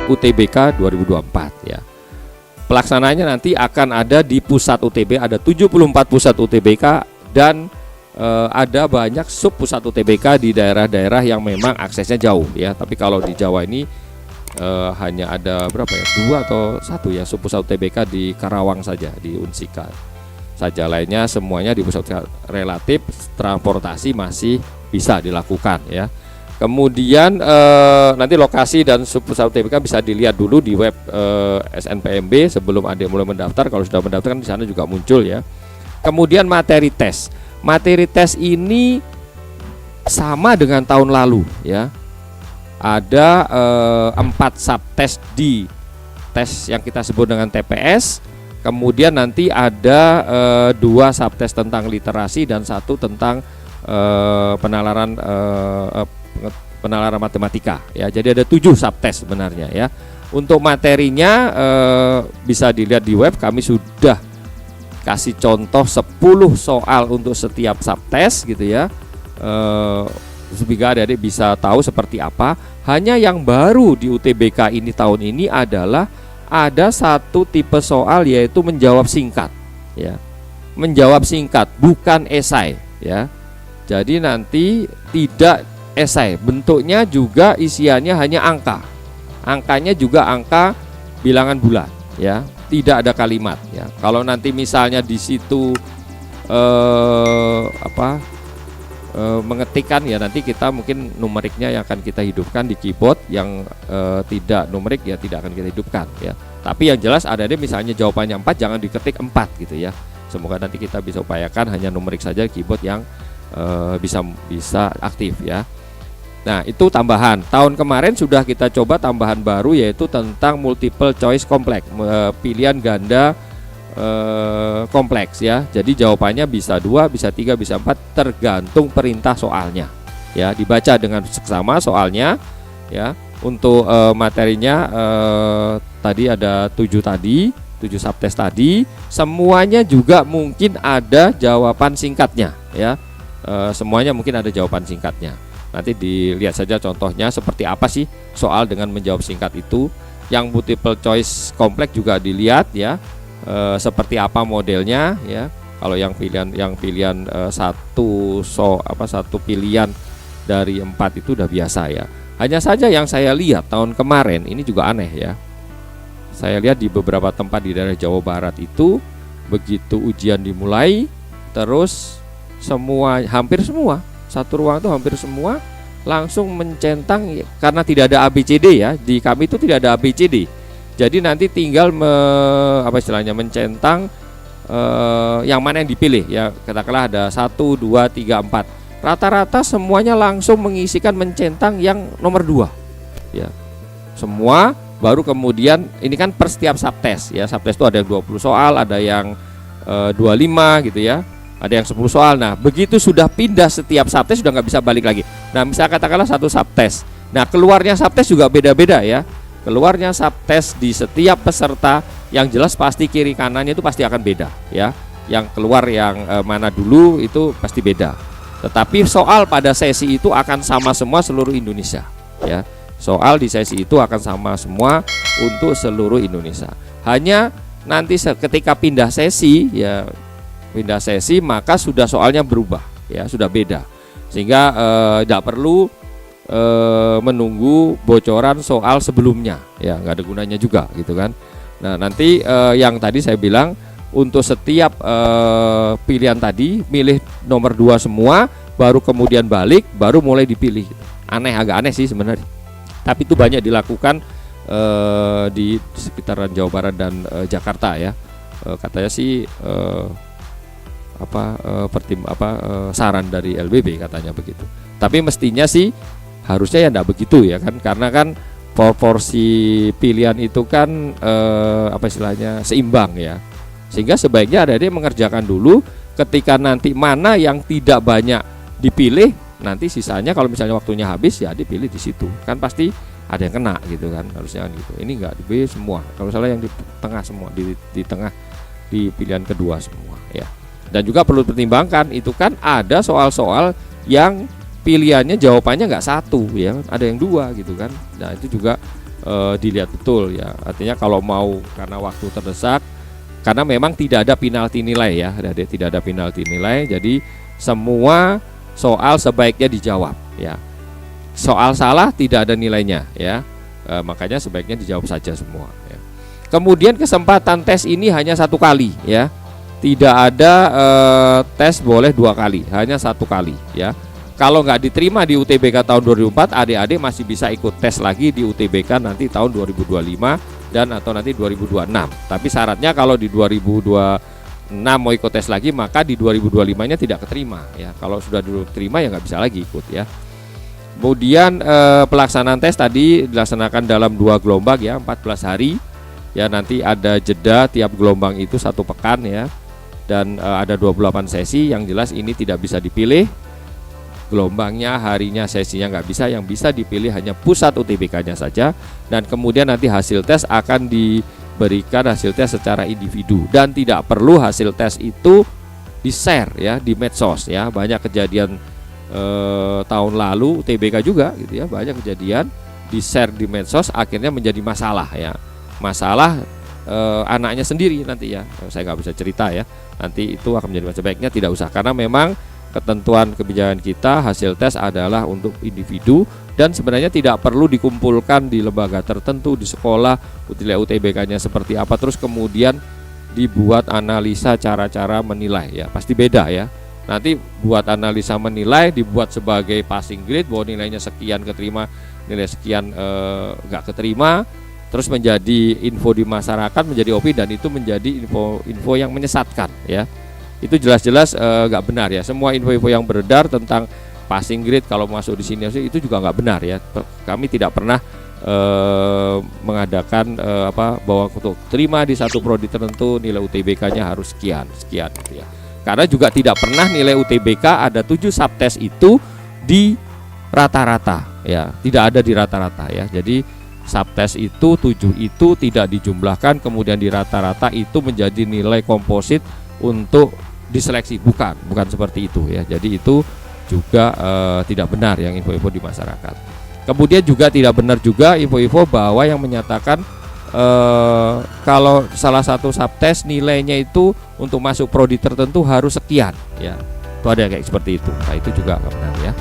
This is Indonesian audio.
UTBK 2024 ya. Pelaksanaannya nanti akan ada di pusat UTB, ada 74 pusat UTBK dan ada banyak sub pusat UTBK di daerah-daerah yang memang aksesnya jauh ya. Tapi kalau di Jawa ini hanya ada berapa ya, 2 atau 1 ya sub pusat UTBK di Karawang saja, di Unsika saja, lainnya semuanya di pusat relatif transportasi masih bisa dilakukan ya. Kemudian nanti lokasi dan sub pusat UTBK bisa dilihat dulu di web SNPMB sebelum adik mulai mendaftar. Kalau sudah mendaftar kan di sana juga muncul ya. Kemudian materi tes. Materi tes ini sama dengan tahun lalu ya. Ada 4 subtes di tes yang kita sebut dengan TPS. Kemudian nanti ada 2 subtes tentang literasi dan 1 tentang penalaran matematika ya. Jadi ada 7 subtes sebenarnya ya. Untuk materinya bisa dilihat di web, kami sudah kasih contoh 10 soal untuk setiap subtes gitu ya. Sehingga adik-adik bisa tahu seperti apa. Hanya yang baru di UTBK ini tahun ini adalah ada 1 tipe soal, yaitu menjawab singkat ya. Menjawab singkat bukan esai ya. Jadi nanti tidak esai, bentuknya juga isiannya hanya angka. Angkanya juga angka bilangan bulan ya, tidak ada kalimat ya. Kalau nanti misalnya di situ mengetikkan ya, nanti kita mungkin numeriknya yang akan kita hidupkan di keyboard, yang tidak numerik ya tidak akan kita hidupkan ya. Tapi yang jelas ada misalnya jawabannya 4, jangan diketik 4 gitu ya. Semoga nanti kita bisa upayakan hanya numerik saja keyboard yang bisa aktif ya. Nah, itu tambahan. Tahun kemarin sudah kita coba tambahan baru, yaitu tentang multiple choice kompleks, pilihan ganda kompleks ya. Jadi jawabannya bisa 2, bisa 3, bisa 4, tergantung perintah soalnya. Ya, dibaca dengan seksama soalnya ya. Untuk materinya tadi ada 7 subtes tadi, semuanya juga mungkin ada jawaban singkatnya ya. Semuanya mungkin ada jawaban singkatnya. Nanti dilihat saja contohnya seperti apa sih soal dengan menjawab singkat itu. Yang multiple choice kompleks juga dilihat ya, seperti apa modelnya ya. Kalau yang pilihan satu pilihan dari 4 itu udah biasa ya. Hanya saja yang saya lihat tahun kemarin ini juga aneh ya. Saya lihat di beberapa tempat di daerah Jawa Barat itu, begitu ujian dimulai, terus hampir semua satu ruang itu hampir semua langsung mencentang, karena tidak ada ABCD ya. Di kami itu tidak ada ABCD. Jadi nanti tinggal mencentang yang mana yang dipilih ya. Katakanlah ada 1, 2, 3, 4. Rata-rata semuanya langsung mengisikan mencentang yang nomor 2 ya. Semua, baru kemudian ini kan per setiap subtes ya. Subtes itu ada yang 20 soal, ada yang 25 gitu ya. Ada yang 10 soal. Nah, begitu sudah pindah setiap subtes sudah nggak bisa balik lagi. Nah, misalnya katakanlah 1 subtes. Nah, keluarnya subtes juga beda-beda ya. Keluarnya subtes di setiap peserta yang jelas pasti kiri kanannya itu pasti akan beda ya. Yang keluar yang mana dulu itu pasti beda. Tetapi soal pada sesi itu akan sama semua seluruh Indonesia ya. Soal di sesi itu akan sama semua untuk seluruh Indonesia. Hanya nanti ketika pindah sesi ya, maka sudah soalnya berubah ya, sudah beda, sehingga tidak perlu menunggu bocoran soal sebelumnya ya, nggak ada gunanya juga gitu kan. Nah, nanti yang tadi saya bilang untuk setiap pilihan tadi milih nomor 2 semua, baru kemudian balik, baru mulai dipilih. Agak aneh sih sebenarnya, tapi itu banyak dilakukan di sekitaran Jawa Barat dan Jakarta ya. Katanya sih saran dari LBB katanya begitu. Tapi mestinya sih harusnya ya enggak begitu ya kan, karena kan proporsi pilihan itu kan seimbang ya. Sehingga sebaiknya adik-adik mengerjakan dulu, ketika nanti mana yang tidak banyak dipilih, nanti sisanya kalau misalnya waktunya habis ya dipilih di situ. Kan pasti ada yang kena gitu kan, harusnya kan gitu. Ini enggak di B semua. Kalau salah yang di tengah semua, di tengah, di pilihan kedua semua ya. Dan juga perlu pertimbangkan, itu kan ada soal-soal yang pilihannya jawabannya nggak 1 ya, ada yang 2 gitu kan. Nah, itu juga dilihat betul ya. Artinya kalau mau, karena waktu terdesak, karena memang tidak ada penalti nilai ya, tidak ada penalti nilai, jadi semua soal sebaiknya dijawab ya. Soal salah tidak ada nilainya ya, makanya sebaiknya dijawab saja semua ya. Kemudian kesempatan tes ini hanya 1 kali ya, tidak ada tes boleh 2 kali, hanya 1 kali ya. Kalau nggak diterima di UTBK tahun 2004, adik-adik masih bisa ikut tes lagi di UTBK nanti tahun 2025 dan atau nanti 2026. Tapi syaratnya kalau di 2026 mau ikut tes lagi, maka di 2025-nya tidak keterima ya. Kalau sudah diterima ya nggak bisa lagi ikut ya. Kemudian pelaksanaan tes tadi dilaksanakan dalam 2 gelombang ya, 14 hari ya. Nanti ada jeda tiap gelombang itu 1 pekan ya, dan ada 28 sesi. Yang jelas ini tidak bisa dipilih gelombangnya, harinya, sesinya nggak bisa. Yang bisa dipilih hanya pusat UTBK-nya saja, dan kemudian nanti hasil tes akan diberikan hasil tes secara individu, dan tidak perlu hasil tes itu di-share ya di medsos ya. Banyak kejadian tahun lalu UTBK juga gitu ya, banyak kejadian di-share di medsos akhirnya menjadi masalah ya. Masalah anaknya sendiri nanti ya, saya nggak bisa cerita ya, nanti itu akan menjadi masalah. Sebaiknya tidak usah, karena memang ketentuan kebijakan kita hasil tes adalah untuk individu, dan sebenarnya tidak perlu dikumpulkan di lembaga tertentu di sekolah, nilai UTBK-nya seperti apa, terus kemudian dibuat analisa cara-cara menilai ya, pasti beda ya. Nanti buat analisa menilai dibuat sebagai passing grade, bahwa nilainya sekian keterima, nilai sekian nggak keterima, terus menjadi info di masyarakat, menjadi opini, dan itu menjadi info yang menyesatkan ya. Itu jelas-jelas nggak benar ya. Semua info-info yang beredar tentang passing grade kalau masuk di sini itu juga nggak benar ya. Kami tidak pernah mengadakan bahwa untuk terima di satu prodi tertentu nilai UTBK-nya harus sekian gitu ya. Karena juga tidak pernah nilai UTBK ada 7 subtes itu di rata-rata ya, tidak ada di rata-rata ya. Jadi subtes itu 7 itu tidak dijumlahkan kemudian di rata-rata itu menjadi nilai komposit untuk diseleksi, bukan seperti itu ya. Jadi itu juga tidak benar yang info-info di masyarakat. Kemudian juga tidak benar juga info-info bahwa yang menyatakan kalau salah satu subtes nilainya itu untuk masuk prodi tertentu harus sekian ya. Itu ada kayak seperti itu. Nah, itu juga nggak benar ya.